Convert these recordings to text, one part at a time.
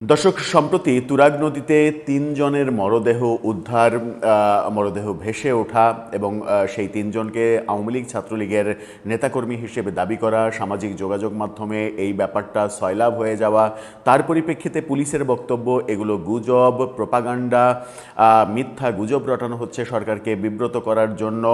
দর্শক, সম্প্রতি তুরাগ নদীতে ৩ জনের মরদেহ ভেসে ওঠা এবং সেই ৩ জনকে আওয়ামী লীগ ছাত্রলীগের নেতাকর্মী হিসেবে দাবি করা, সামাজিক যোগাযোগ মাধ্যমে এই ব্যাপারটা সয়লাব হয়ে যাওয়া, তার পরিপ্রেক্ষিতে পুলিশের বক্তব্য এগুলো গুজব, প্রোপাগান্ডা, মিথ্যা গুজব রটানো হচ্ছে সরকারকে বিব্রত করার জন্য।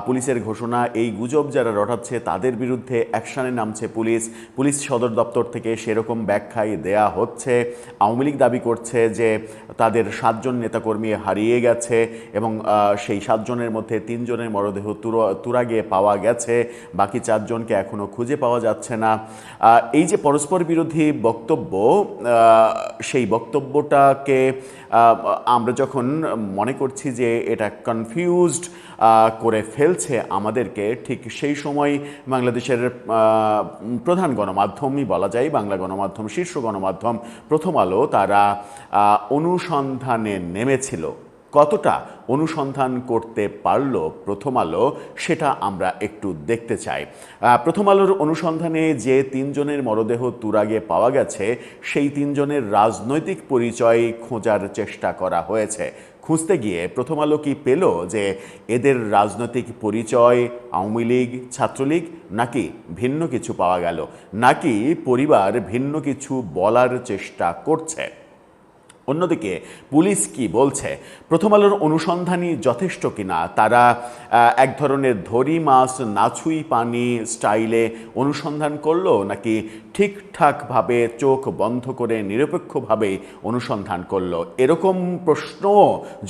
পুলিশের ঘোষণা, এই গুজব যারা রটাচ্ছে তাদের বিরুদ্ধে অ্যাকশনে নামছে পুলিশ সদর দপ্তর থেকে সেরকম ব্যাখ্যাই দেয়া হচ্ছে। আওয়ামী লীগ দাবি করছে যে তাদের ৭ জন নেতাকর্মী হারিয়ে গেছে এবং সেই ৭ জনের মধ্যে ৩ জনের মরদেহ তুরাগে পাওয়া গেছে, বাকি ৪ জনকে এখনও খুঁজে পাওয়া যাচ্ছে না। এই যে পরস্পর বিরোধী বক্তব্য, সেই বক্তব্যটাকে আমরা যখন মনে করছি যে এটা কনফিউজড করে ফেলছে আমাদেরকে, ঠিক সেই সময় বাংলাদেশের প্রধান গণমাধ্যমই বলা যায়, বাংলা গণমাধ্যম, শীর্ষ গণমাধ্যম প্রথম আলো, তারা অনুসন্ধানে নেমেছিল। কতটা অনুসন্ধান করতে পারল প্রথম আলো, সেটা আমরা একটু দেখতে চাই। প্রথম আলোর অনুসন্ধানে যে ৩ জনের মরদেহ তুরাগে পাওয়া গেছে, সেই ৩ জনের রাজনৈতিক পরিচয় খোঁজার চেষ্টা করা হয়েছে। খুঁজতে গিয়ে প্রথম আলো কি পেল যে এদের রাজনৈতিক পরিচয় আওয়ামী লীগ, ছাত্রলীগ, নাকি ভিন্ন কিছু পাওয়া গেল, নাকি পরিবার ভিন্ন কিছু বলার চেষ্টা করছে? অন্যদিকে পুলিশ কি বলছে? প্রথম আলোর অনুসন্ধানই যথেষ্ট কিনা? তারা এক ধরনের ধরি মাছ নাছুই পানি স্টাইলে অনুসন্ধান করলো, নাকি ঠিকঠাকভাবে চোখ বন্ধ করে নিরপেক্ষভাবে অনুসন্ধান করলো? এরকম প্রশ্ন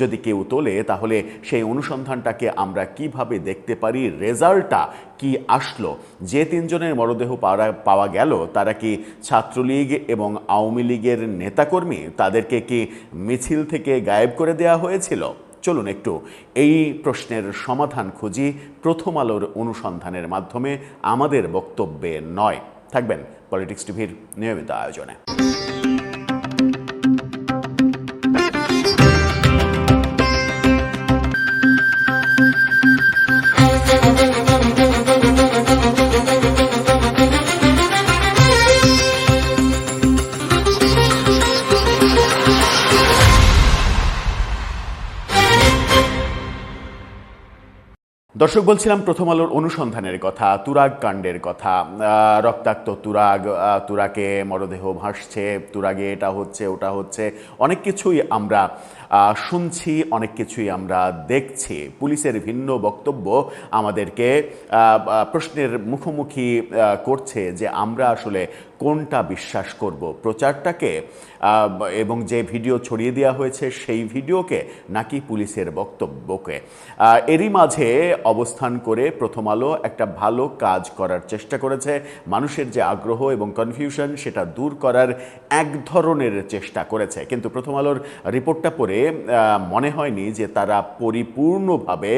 যদি কেউ তোলে, তাহলে সেই অনুসন্ধানটাকে আমরা কিভাবে দেখতে পারি? রেজাল্টটা কি আসলো? যে ৩ জনের মরদেহ পাওয়া গেল, তারা কি ছাত্রলীগ এবং আওয়ামী লীগের নেতাকর্মী? তাদেরকে কি মিছিল থেকে গায়েব করে দেওয়া হয়েছিল? চলুন একটু এই প্রশ্নের সমাধান খুঁজি প্রথম আলোর অনুসন্ধানের মাধ্যমে, আমাদের বক্তব্যে নয়। থাকবেন পলিটিক্স টিভির নিয়মিত আয়োজনে। দর্শক, বলছিলাম প্রথম আলোর অনুসন্ধানের কথা, তুরাগ কাণ্ডের কথা। রক্তাক্ত তুরাগে মরদেহ ভাসছে, তুরাগে এটা হচ্ছে ওটা হচ্ছে, অনেক কিছুই আমরা শুনছি, অনেক কিছুই আমরা দেখছি। পুলিশের ভিন্ন বক্তব্য আমাদেরকে প্রশ্নের মুখোমুখি করছে যে আমরা আসলে কোনটা বিশ্বাস করব, প্রচারটাকে এবং যে ভিডিও ছড়িয়ে দেওয়া হয়েছে সেই ভিডিওকে, নাকি পুলিশের বক্তব্যকে? এরই মাঝে অবস্থান করে প্রথম আলো একটা ভালো কাজ করার চেষ্টা করেছে। মানুষের যে আগ্রহ এবং কনফিউশন, সেটা দূর করার এক ধরনের চেষ্টা করেছে। কিন্তু প্রথম আলোর রিপোর্টটা পড়ে মনে হয়নি যে তারা পরিপূর্ণভাবে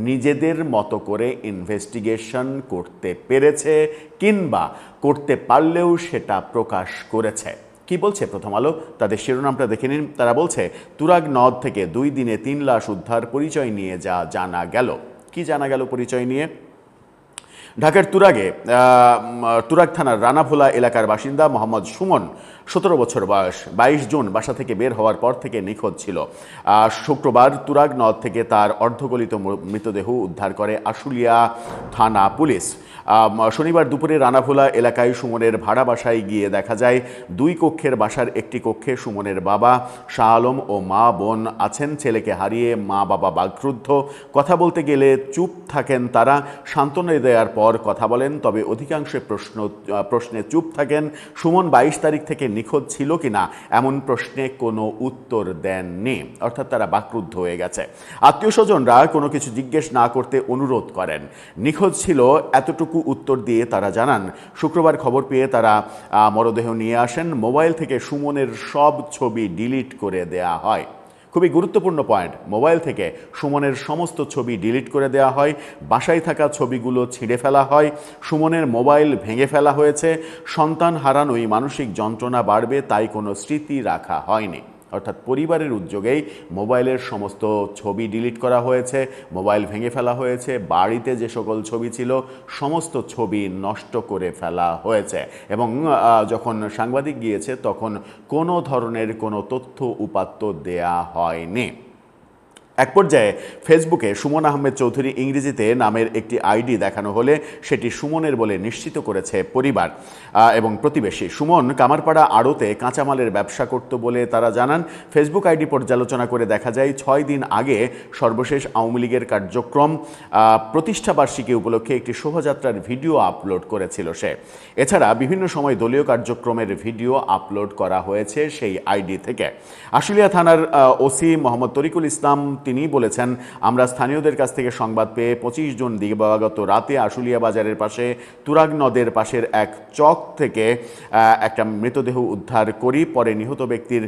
নিজেদের মতো করে ইনভেস্টিগেশন করতে পেরেছে, কিংবা করতে পারলেও সেটা প্রকাশ করেছে। কি বলছে প্রথম আলো? তাদের শিরোনামটা দেখে নিন। তারা বলছে, তুরাগ নদ থেকে 2 দিনে 3 লাশ উদ্ধার, পরিচয় নিয়ে যা জানা গেল। কি জানা গেল পরিচয় নিয়ে? ঢাকার তুরাগ থানার রানাভোলা এলাকার বাসিন্দা মোহাম্মদ সুমন, 17 বছর বয়স, 22 জুন বাসা থেকে বের হওয়ার পর থেকে নিখোঁজ ছিল। শুক্রবার তুরাগ নদ থেকে তার অর্ধগলিত মৃতদেহ উদ্ধার করে আশুলিয়া থানা পুলিশ। শনিবার দুপুরে রানাভোলা এলাকায় সুমনের ভাড়া বাসায় গিয়ে দেখা যায় 2 কক্ষের বাসার একটি কক্ষে সুমনের বাবা শাহ আলম ও মা বোন আছেন। ছেলেকে হারিয়ে মা বাবা বাকরুদ্ধ। কথা বলতে গেলে চুপ থাকেন তারা, সান্ত্বনা দেওয়ার পর কথা বলেন, তবে অধিকাংশ প্রশ্নে চুপ থাকেন। সুমন 22 তারিখ থেকে নিখোঁজ ছিল কিনা এমন প্রশ্নে কোনো উত্তর দেননি, অর্থাৎ তারা বাকরুদ্ধ হয়ে গেছে। আত্মীয় স্বজনরা কোনো কিছু জিজ্ঞেস না করতে অনুরোধ করেন। নিখোঁজ ছিল এতটুকু উত্তর দিয়ে তারা জানান, শুক্রবার খবর পেয়ে তারা মরদেহ নিয়ে আসেন। মোবাইল থেকে সুমনের সব ছবি ডিলিট করে দেয়া হয়। খুবই গুরুত্বপূর্ণ পয়েন্ট, মোবাইল থেকে সুমনের সমস্ত ছবি ডিলিট করে দেওয়া হয়। বাসায় থাকা ছবিগুলো ছিঁড়ে ফেলা হয়। সুমনের মোবাইল ভেঙে ফেলা হয়েছে। সন্তান হারানোই মানসিক যন্ত্রণা বাড়বে, তাই কোনো স্মৃতি রাখা হয়নি। অর্থাৎ পরিবারের উদ্যোগেই মোবাইলের সমস্ত ছবি ডিলিট করা হয়েছে, মোবাইল ভেঙে ফেলা হয়েছে, বাড়িতে যে সকল ছবি ছিল সমস্ত ছবি নষ্ট করে ফেলা হয়েছে। এবং যখন সাংবাদিক গিয়েছে তখন কোনো ধরনের কোনো তথ্য উপাত্ত দেয়া হয়নি। এক পর্যায়ে ফেসবুকে সুমন আহমেদ চৌধুরী ইংরেজিতে নামের একটি আইডি দেখানো হলে সেটি সুমনের বলে নিশ্চিত করেছে পরিবার এবং প্রতিবেশী। সুমন কামারপাড়া আড়তে কাঁচামালের ব্যবসা করত বলে তারা জানান। ফেসবুক আইডি পর্যালোচনা করে দেখা যায় 6 দিন আগে সর্বশেষ আওয়ামী লীগের কার্যক্রম প্রতিষ্ঠাবার্ষিকী উপলক্ষে একটি শোভাযাত্রার ভিডিও আপলোড করেছিল সে। এছাড়া বিভিন্ন সময় দলীয় কার্যক্রমের ভিডিও আপলোড করা হয়েছে সেই আইডি থেকে। আশুলিয়া থানার ওসি মোহাম্মদ তরিকুল ইসলাম তিনি বলেছেন, আমরা স্থানীয়দের কাছ থেকে সংবাদ পেয়ে 25 জুন দিবাগত রাতে আশুলিয়া বাজারের পাশে তুরাগ নদের পাশের এক চক থেকে একটা মৃতদেহ উদ্ধার করি। পরে নিহত ব্যক্তির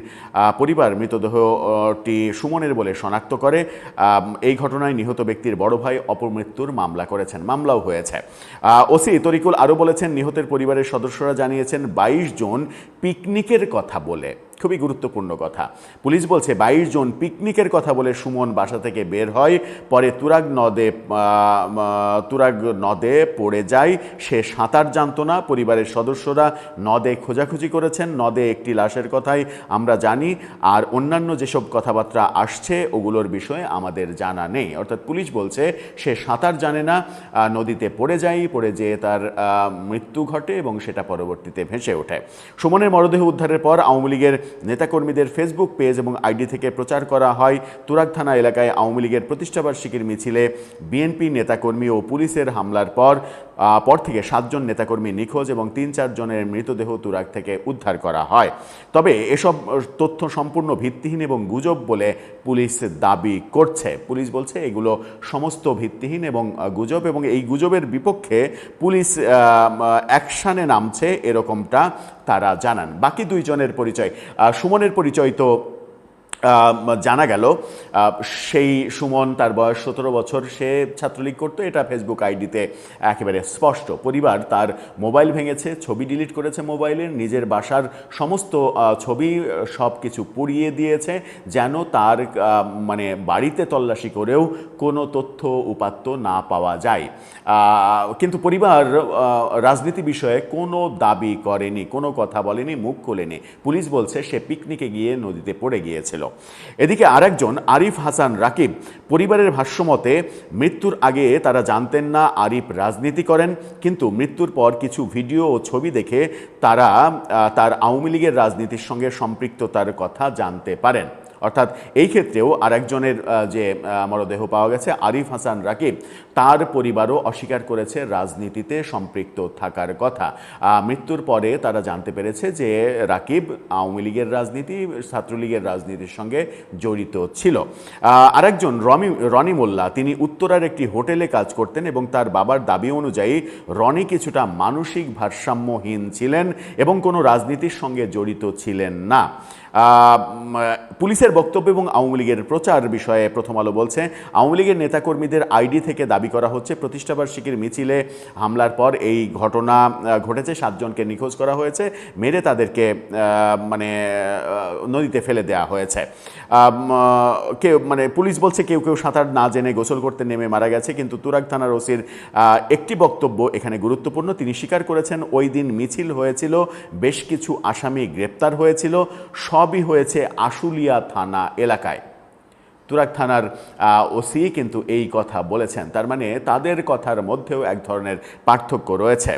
পরিবার মৃতদেহটি সুমনের বলে শনাক্ত করে। এই ঘটনায় নিহত ব্যক্তির বড় ভাই অপমৃত্যুর মামলা করেছেন, মামলাও হয়েছে। ওসি তরিকুল আরও বলেছেন, নিহতের পরিবারের সদস্যরা জানিয়েছেন 22 জন পিকনিকের কথা বলে, খুবই গুরুত্বপূর্ণ কথা, পুলিশ বলছে 22 জন পিকনিকের কথা বলে সুমন বাসা থেকে বের হয়, পরে তুরাগ নদে পড়ে যায়। সে সাঁতার জানতো না। পরিবারের সদস্যরা নদে খোঁজাখুঁজি করেছেন। নদে একটি লাশের কথাই আমরা জানি, আর অন্যান্য যেসব কথাবার্তা আসছে ওগুলোর বিষয়ে আমাদের জানা নেই। অর্থাৎ পুলিশ বলছে সে সাঁতার জানে না, নদীতে পড়ে যেয়ে তার মৃত্যু ঘটে এবং সেটা পরবর্তীতে ভেসে ওঠে। সুমনের মরদেহ উদ্ধারের পর আওয়ামী লীগের নেতাকর্মীদের ফেসবুক পেজ এবং আইডি থেকে প্রচার করা হয় তুরাগ থানা এলাকায় আওয়ামী লীগের প্রতিষ্ঠাবার্ষিকীর মিছিলে বিএনপি নেতাকর্মী ও পুলিশের হামলার পর থেকে 7 জন নেতাকর্মী নিখোঁজ এবং 3-4 জনের মৃতদেহ তুরাগ থেকে উদ্ধার করা হয়। তবে এসব তথ্য সম্পূর্ণ ভিত্তিহীন এবং গুজব বলে পুলিশ দাবি করছে। পুলিশ বলছে এগুলো সমস্ত ভিত্তিহীন এবং গুজব, এবং এই গুজবের বিপক্ষে পুলিশ অ্যাকশানে নামছে এরকমটা তারা জানান। বাকি 2 জনের পরিচয়, সুমনের পরিচয় তো জানা গেল। সেই সুমন, তার বয়স 17 বছর, সে ছাত্রলীগ করতো, এটা ফেসবুক আইডিতে একেবারে স্পষ্ট। পরিবার তার মোবাইল ভেঙেছে, ছবি ডিলিট করেছে মোবাইলের, নিজের বাসার সমস্ত ছবি সব কিছু পুড়িয়ে দিয়েছে যেন তার মানে বাড়িতে তল্লাশি করেও কোনো তথ্য উপাত্ত না পাওয়া যায়। কিন্তু পরিবার রাজনীতি বিষয়ে কোনো দাবি করেনি, কোনো কথা বলেনি, মুখ খোলেনি। পুলিশ বলছে সে পিকনিকে গিয়ে নদীতে পড়ে গিয়েছিল। এদিকে আরেকজন আরিফ হাসান রাকিব, পরিবারের ভাষ্যমতে মৃত্যুর আগে তারা জানতেন না আরিফ রাজনীতি করেন, কিন্তু মৃত্যুর পর কিছু ভিডিও ও ছবি দেখে তারা তার আওয়ামী লীগের রাজনীতির সঙ্গে সম্পৃক্ততার কথা জানতে পারেন। অর্থাৎ এই ক্ষেত্রেও আরেকজনের যে মরদেহ পাওয়া গেছে আরিফ হাসান রাকিব, তার পরিবারও অস্বীকার করেছে রাজনীতিতে সম্পৃক্ত থাকার কথা। মৃত্যুর পরে তারা জানতে পেরেছে যে রাকিব আওয়ামী লীগের রাজনীতি, ছাত্রলীগের রাজনীতির সঙ্গে জড়িত ছিল। আরেকজন রনি মোল্লা, তিনি উত্তরার একটি হোটেলে কাজ করতেন এবং তার বাবার দাবি অনুযায়ী রনি কিছুটা মানসিক ভারসাম্যহীন ছিলেন এবং কোনো রাজনীতির সঙ্গে জড়িত ছিলেন না। পুলিশের বক্তব্য এবং আওয়ামী লীগের প্রচার বিষয়ে প্রথম আলো বলছে, আওয়ামী লীগের নেতাকর্মীদের আইডি থেকে দাবি করা হচ্ছে প্রতিষ্ঠাবার্ষিকীর মিছিলে হামলার পর এই ঘটনা ঘটেছে। 7 জনকে নিখোঁজ করা হয়েছে, মেরে তাদেরকে নদীতে ফেলে দেওয়া হয়েছে। পুলিশ বলছে কেউ সাঁতার না জেনে গোসল করতে নেমে মারা গেছে। কিন্তু তুরাগ থানার ওসির একটি বক্তব্য এখানে গুরুত্বপূর্ণ। তিনি স্বীকার করেছেন ওই দিন মিছিল হয়েছিল, বেশ কিছু আসামি গ্রেপ্তার হয়েছিল, সবই হয়েছে আশুলিয়া থানা এলাকায়। তুরাগ থানার ওসি কিন্তু এই কথা বলেছেন, তার মানে তাদের কথার মধ্যেও এক ধরনের পার্থক্য রয়েছে।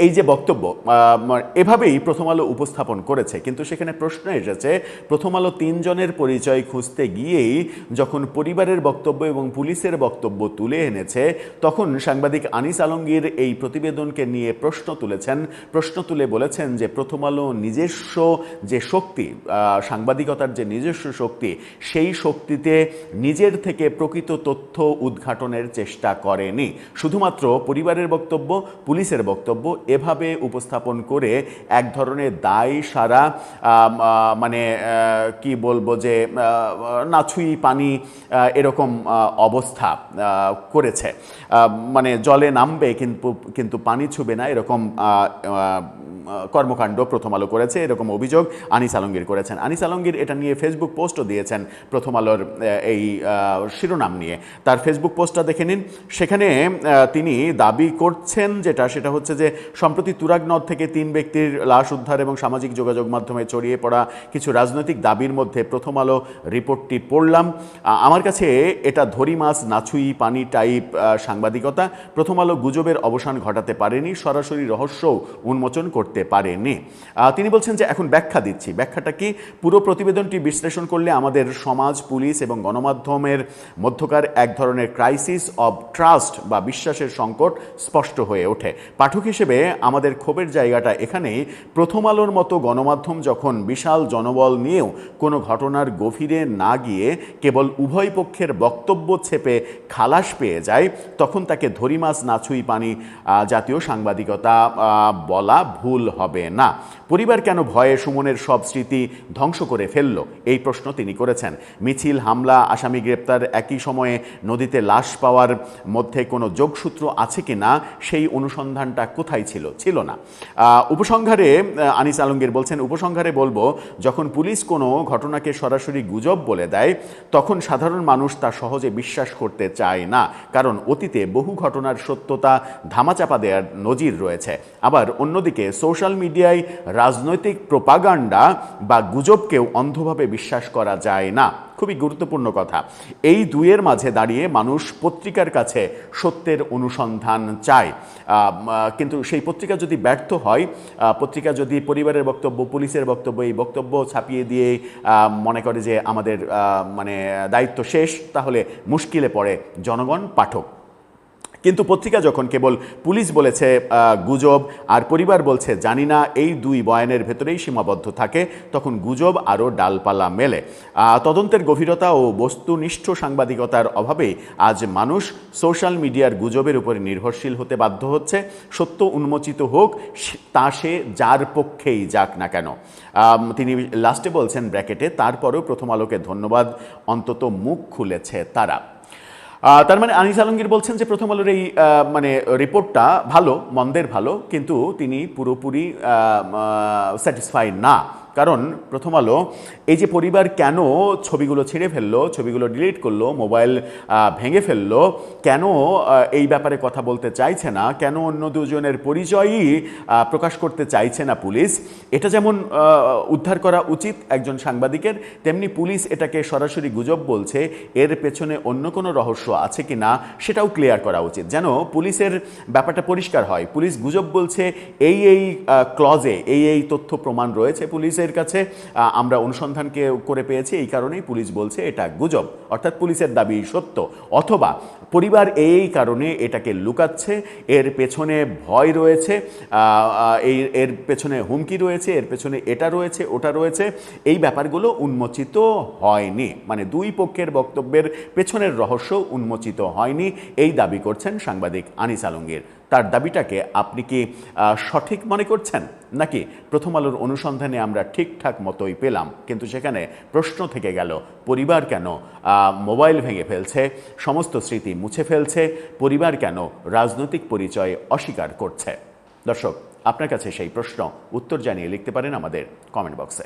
এই যে বক্তব্য এভাবেই প্রথম আলো উপস্থাপন করেছে, কিন্তু সেখানে প্রশ্ন এসেছে প্রথম আলো 3 জনের পরিচয় খুঁজতে গিয়েই যখন পরিবারের বক্তব্য এবং পুলিশের বক্তব্য তুলে এনেছে, তখন সাংবাদিক আনিস আলমগীর এই প্রতিবেদনকে নিয়ে প্রশ্ন তুলে বলেছেন যে প্রথম আলো নিজস্ব যে শক্তি, সাংবাদিকতার যে নিজস্ব শক্তি, সেই শক্তিতে নিজের থেকে প্রকৃত তথ্য উদ্ঘাটনের চেষ্টা করেনি। শুধুমাত্র পরিবারের বক্তব্য, পুলিশের বক্তব্য এভাবে উপস্থাপন করে এক ধরনের দায় সারা মানে কি বলবো যে না ছুঁই পানি এরকম অবস্থা করেছে, মানে জলে নামবে কিন্তু পানি ছুবে না এরকম কর্মকাণ্ড প্রথম আলো করেছে, এরকম অভিযোগ আনিস আলমগীর করেছেন। আনিস আলমগীর এটা নিয়ে ফেসবুক পোস্টও দিয়েছেন প্রথম আলোর এই শিরোনাম নিয়ে। তার ফেসবুক পোস্টটা দেখে নিন। সেখানে তিনি দাবি করছেন সেটা হচ্ছে যে সম্প্রতি তুরাগ নদ থেকে 3 ব্যক্তির লাশ উদ্ধার এবং সামাজিক যোগাযোগ মাধ্যমে ছড়িয়ে পড়া কিছু রাজনৈতিক দাবির মধ্যে প্রথম আলো রিপোর্টটি পড়লাম। আমার কাছে এটা ধরি মাছ নাছুই পানি টাইপ সাংবাদিকতা। প্রথম আলো গুজবের অবসান ঘটাতে পারেনি, সরাসরি রহস্যও উন্মোচন করতে পারেনি। তিনি বলছেন যে এখন ব্যাখ্যা দিচ্ছি। ব্যাখ্যাটা কি? পুরো প্রতিবেদনটি বিশ্লেষণ করলে আমাদের সমাজ, পুলিশ এবং গণমাধ্যমের মধ্যকার এক ধরনের ক্রাইসিস অব ট্রাস্ট বা বিশ্বাসের সংকট স্পষ্ট হয়ে ওঠে। পাঠক হিসেবে আমাদের ক্ষোভের জায়গাটা এখানেই, প্রথম আলোর মতো গণমাধ্যম যখন বিশাল জনবল নিয়েও কোনো ঘটনার গভীরে না গিয়ে কেবল উভয় পক্ষের বক্তব্য ছেপে খালাস পেয়ে যায়, তখন তাকে ধরি মাছ না ছুঁই পানি জাতীয় সাংবাদিকতা বলা ভুল হবে না। পরিবার কেন ভয়ে সুমনের সব স্মৃতি ধ্বংস করে ফেলল, এই প্রশ্ন তিনি করেছেন। মিছিল, হামলা, আসামি গ্রেপ্তার, একই সময়ে নদীতে লাশ পাওয়ার মধ্যে কোনো যোগসূত্র আছে কি না সেই অনুসন্ধানটা কোথায় ছিল না। উপসংহারে আনিস আলমগীর বলছেন, উপসংহারে বলবো, যখন পুলিশ কোনো ঘটনাকে সরাসরি গুজব বলে দেয় তখন সাধারণ মানুষ তা সহজে বিশ্বাস করতে চায় না, কারণ অতীতে বহু ঘটনার সত্যতা ধামাচাপা দেওয়ার নজির রয়েছে। আবার অন্যদিকে সোশ্যাল মিডিয়ায় রাজনৈতিক প্রোপাগান্ডা বা গুজবকেও অন্ধভাবে বিশ্বাস করা যায় না। খুবই গুরুত্বপূর্ণ কথা। এই দুইয়ের মাঝে দাঁড়িয়ে মানুষ পত্রিকার কাছে সত্যের অনুসন্ধান চায়, কিন্তু সেই পত্রিকা যদি ব্যর্থ হয়, পত্রিকা যদি পরিবারের বক্তব্য, পুলিশের বক্তব্য, এই বক্তব্য ছাপিয়ে দিয়ে মনে করে যে আমাদের মানে দায়িত্ব শেষ, তাহলে মুশকিলে পড়ে জনগণ, পাঠক। কিন্তু পত্রিকা যখন কেবল পুলিশ বলেছে গুজব আর পরিবার বলছে জানি না, এই দুই বয়ানের ভেতরেই সীমাবদ্ধ থাকে, তখন গুজব আরও ডালপালা মেলে। তদন্তের গভীরতা ও বস্তুনিষ্ঠ সাংবাদিকতার অভাবে আজ মানুষ সোশ্যাল মিডিয়ার গুজবের উপরে নির্ভরশীল হতে বাধ্য হচ্ছে। সত্য উন্মোচিত হোক, তা সে যার পক্ষেই যাক না কেন। তিনি লাস্টে বলছেন ব্র্যাকেটে, তারপরেও প্রথম আলোকে ধন্যবাদ, অন্তত মুখ খুলেছে তারা। তার মানে আনিস আলমগীর বলছেন যে প্রথম আলোর এই মানে রিপোর্টটা ভালো, মন্দের ভালো, কিন্তু তিনি পুরোপুরি স্যাটিসফাইড না। কারণ প্রথম আলো এই যে পরিবার কেন ছবিগুলো ছেড়ে ফেললো, ছবিগুলো ডিলিট করলো, মোবাইল ভেঙে ফেললো, কেন এই ব্যাপারে কথা বলতে চাইছে না, কেন অন্য দুজনের পরিচয়ই প্রকাশ করতে চাইছে না পুলিশ, এটা যেমন উদ্ধার করা উচিত একজন সাংবাদিকের, তেমনি পুলিশ এটাকে সরাসরি গুজব বলছে, এর পেছনে অন্য কোনো রহস্য আছে কি না সেটাও ক্লিয়ার করা উচিত, যেন পুলিশের ব্যাপারটা পরিষ্কার হয়। পুলিশ গুজব বলছে, এই ক্লজে এই তথ্য প্রমাণ রয়েছে পুলিশের কাছে, আমরা অনুসন্ধানকে করে পেয়েছি, এই কারণেই পুলিশ বলছে এটা গুজব, অর্থাৎ পুলিশের দাবি সত্য। অথবা পরিবার এই কারণে এটাকে লুকাচ্ছে, এর পেছনে ভয় রয়েছে, এর পেছনে হুমকি রয়েছে, এর পেছনে এটা রয়েছে, ওটা রয়েছে, এই ব্যাপারগুলো উন্মোচিত হয়নি, মানে দুই পক্ষের বক্তব্যের পেছনের রহস্য উন্মোচিত হয়নি, এই দাবি করছেন সাংবাদিক আনিস আলমগীর। তার দাবিটাকে আপনি কি সঠিক মনে করছেন, নাকি প্রথম আলোর অনুসন্ধানে আমরা ঠিকঠাক মতোই পেলাম, কিন্তু সেখানে প্রশ্ন থেকে গেল, পরিবার কেন মোবাইল ভেঙে ফেলছে, সমস্ত স্মৃতি মুছে ফেলছে, পরিবার কেন রাজনৈতিক পরিচয় অস্বীকার করছে? দর্শক, আপনার কাছে সেই প্রশ্ন, উত্তর জানিয়ে লিখতে পারেন আমাদের কমেন্ট বক্সে।